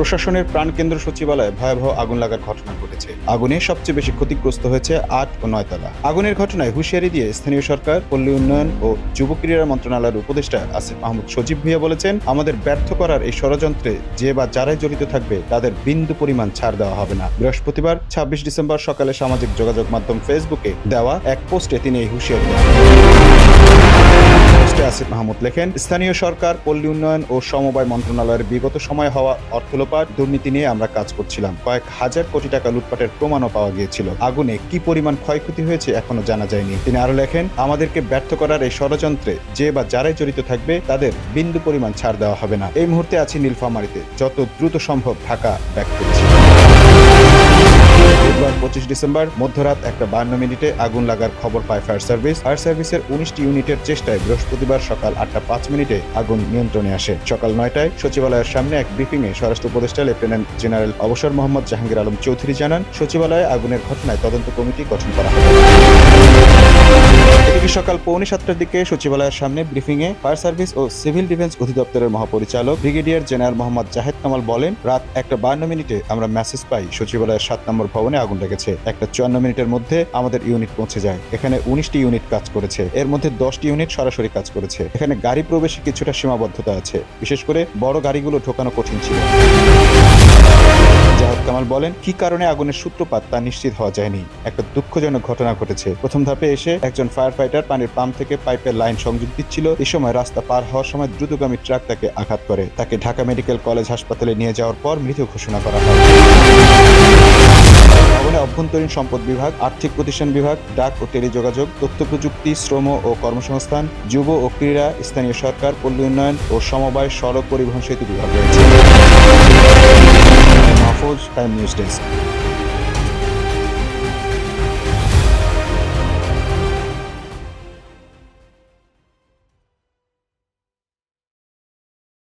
প্রশাসনের প্রাণকেন্দ্র সচিবালয়ে ভয়াবহ আগুন লাগার ঘটনা ঘটেছে। আগুনে সবচেয়ে বেশি ক্ষতিগ্রস্ত হয়েছে 8 ও 9 তলা। আগুনের ঘটনায় হুঁশিয়ারি দিয়ে স্থানীয় সরকার, পল্লী উন্নয়ন ও যুব ক্রীড়া মন্ত্রণালয়ের উপদেষ্টা আসিফ মাহমুদ সজীব ভুঁইয়া বলেছেন, আমাদের ব্যর্থ করার এই ষড়যন্ত্রে যে বা যারাই জড়িত থাকবে তাদের বিন্দু পরিমাণ ছাড় দেওয়া হবে না। বৃহস্পতিবার 26 ডিসেম্বর সকালে সামাজিক যোগাযোগ মাধ্যম ফেসবুকে দেওয়া এক পোস্টে তিনি এই হুঁশিয়ারি দেন। আসিফ মাহমুদ লেখেন, স্থানীয় সরকার, পল্লী উন্নয়ন ও সমবায় মন্ত্রণালয়ের বিগত সময়ে হওয়া অর্থ লোপাট, দুর্নীতি নিয়ে আমরা কাজ করছিলাম। কয়েক হাজার কোটি টাকা লুটপাটের প্রমাণও পাওয়া গিয়েছিল। আগুনে কি পরিমাণ ক্ষয়ক্ষতি হয়েছে এখনো জানা যায়নি। তিনি আরো লেখেন, আমাদেরকে ব্যর্থ করার এই ষড়যন্ত্রে যে বা যারাই জড়িত থাকবে তাদের বিন্দু পরিমাণ ছাড় দেওয়া হবে না। এই মুহূর্তে আছি নীলফামারীতে, যত দ্রুত সম্ভব ঢাকা ব্যাক করছি। 25 ডিসেম্বর মধ্যরাত 1:52 আগুন লাগার খবর পায় ফায়ার সার্ভিসের 19টি ইউনিটের চেষ্টায় বৃহস্পতিবার সকাল 8:05 আগুন নিয়ন্ত্রণে আসে। সকাল 9টায় সচিবালয়ের সামনে এক ব্রিফিংয়ে স্বরাষ্ট্র উপদেষ্টা লেফটেন্যান্ট জেনারেল অবসর মোহাম্মদ জাহাঙ্গীর আলম চৌধুরী জানান, সচিবালয়ে আগুনের ঘটনায় তদন্ত কমিটি গঠন করা হবে। এদিকে সকাল 6:45টার দিকে সচিবালয়ের সামনে ব্রিফিংয়ে ফায়ার সার্ভিস ও সিভিল ডিফেন্স অধিদপ্তরের মহাপরিচালক ব্রিগেডিয়ার জেনারেল মোহাম্মদ জাহেদ কামাল বলেন, রাত 1:52 আমরা মেসেজ পাই সচিবালয়ের 7 নম্বর ভবনে আগুন লেগেছে। 1:54 মধ্যে আমাদের ইউনিট পৌঁছে যায়। এখানে 19টি ইউনিট কাজ করেছে, এর মধ্যে 10টি ইউনিট সরাসরি কাজ করেছে। এখানে গাড়ি প্রবেশে কিছুটা সীমাবদ্ধতা আছে, বিশেষ করে বড় গাড়িগুলো ঢোকানো কঠিন ছিল। জাহেদ কামাল বলেন, কি কারণে আগুনের সূত্রপাত তা নিশ্চিত হওয়া যায়নি। একটা দুঃখজনক ঘটনা ঘটেছে। প্রথম ধাপে এসে একজন ফায়ার ফাইটার পানির পাম্প থেকে পাইপের লাইন সংযোগ দিচ্ছিল। এই সময় রাস্তা পার হওয়ার সময় দ্রুতগামী ট্রাক তাকে আঘাত করে। তাকে ঢাকা মেডিকেল কলেজ হাসপাতালে নিয়ে যাওয়ার পর মৃত ঘোষণা করা হয়। ভবনে অভ্যন্তরীণ সম্পদ বিভাগ, আর্থিক প্রতিষ্ঠান বিভাগ, ডাক ও টেলিযোগাযোগ, তথ্য প্রযুক্তি, শ্রম ও কর্মসংস্থান, যুব ও ক্রীড়া, স্থানীয় সরকার, পল্লী উন্নয়ন ও সমবায়, সড়ক পরিবহন সেতু বিভাগ রয়েছে। Time news desk.